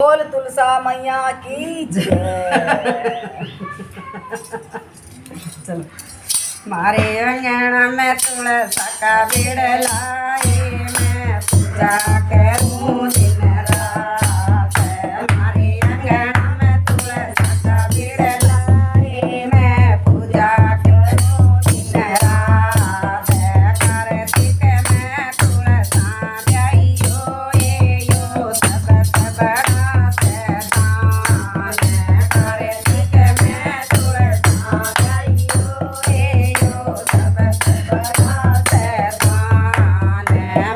बोल तुलसा मैया की जय। चलो। मारे अंगना में तुलसा का पेड़ लाए, मैं पूजा करूं दिन रात। मारे अंगना में तुलसा का पेड़ लाए, मैं पूजा करूं दिन रात। कार्तिक में तुलसा ब्याइयो, ये यो सबत बड़ा सेतान। कार्तिक में तुलसा ब्याइयो, ये यो सबत बड़ा सेतान।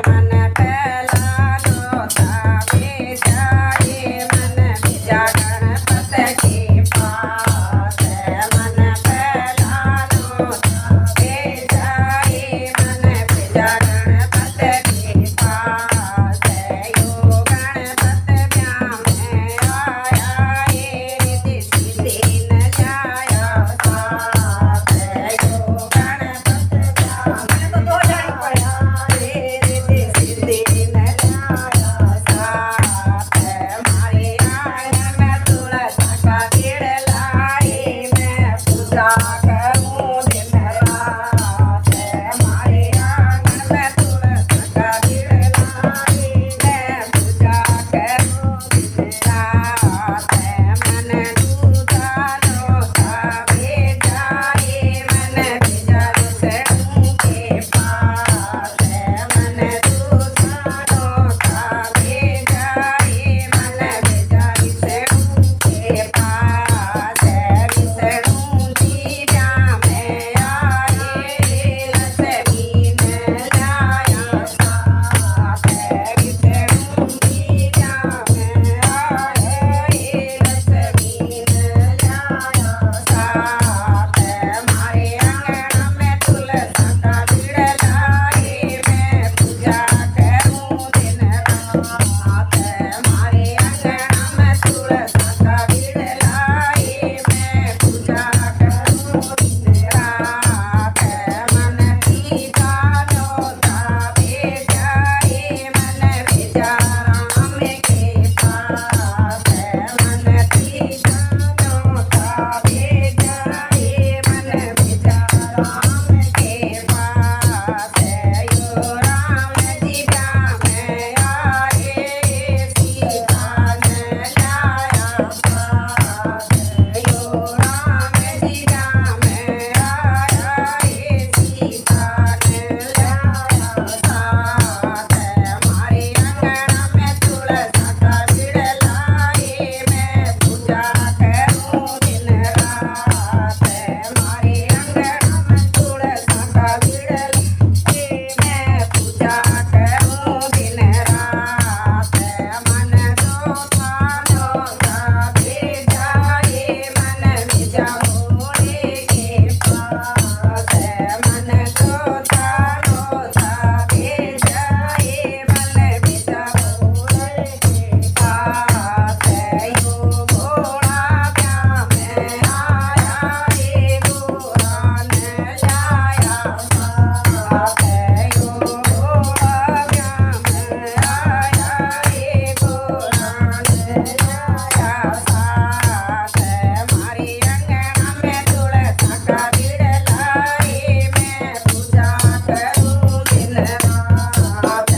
मन पहला नोता बेजाए, मन बिजा गणपत के पास। मन पहला नोता बेजाए, मन बिजा गणपत के पास। यो गणपत ब्याह में आया, ये रिद्धि सिद्धि न जाया साथ। यो गणपत ब्याह में आया, ये रिद्धि सिद्धि न जाया साथ। मारे आंगन में तुलसा का पेड़ लाए, मैं पूजा करूं दिन रात। मारे आंगन में तुलसा का पेड़ लाए, मैं पूजा करूं दिन रात। मन दूधा नोता बेजाए, मन भेजा रुसड़ू के पास। मन दूधा नोता बेजाए, मन भेजा रुसड़ू के पास। रुसड़ू जी ब्याह में आए, लक्ष्मी ने लाया साथ। रुसड़ू जी ब्याह में आए, लक्ष्मी ने लाया साथ। मारे अंगना में तुलसा का पेड़ लाए, मैं पूजा करूं दिन रात। मारे अंगना में तुलसा का पेड़ लाए, मैं पूजा करूं दिन रात। मन सीता नोता बेजाए, मन भेजा राम के पास। मन सीता नोता बेजाए, मन भेजा राम के पास। यो राम जी ब्याह में आए, सीता ने लाया साथ। यो राम जी ब्याह में आए, सीता ने लाया साथ। मारे अंगना में तुलसा का पेड़ लाए, मैं पूजा करूं दिन रात। मारे अंगना में तुलसा का पेड़ लाए, मैं पूजा करूं दिन रात। मन दूधा नोता बेजाए, मन भेजा भोले के पास। मन दूधा नोता बेजाए, मन भेजा भोले के पास। यो घोड़ा ब्याह में आया, ये घोड़ा ने लाया साथ। यो घोड़ा ब्याह में आया, ये घोड़ा ने लाया साथ। मारे अंगना में तुलसा का पेड़ लाए, मैं पूजा करूं दिन रात।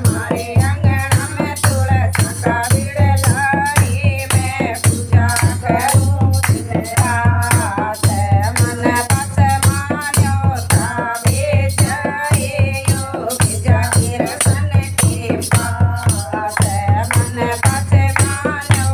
मारे अंगना में तुलसा का पेड़ लाए, मैं पूजा करूं दिन रात। मन बस मान्योता बेजाए, यो भेजा किरसन के पास। मन बस मान्योता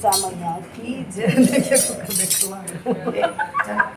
तुलसा मैया की जय। देखो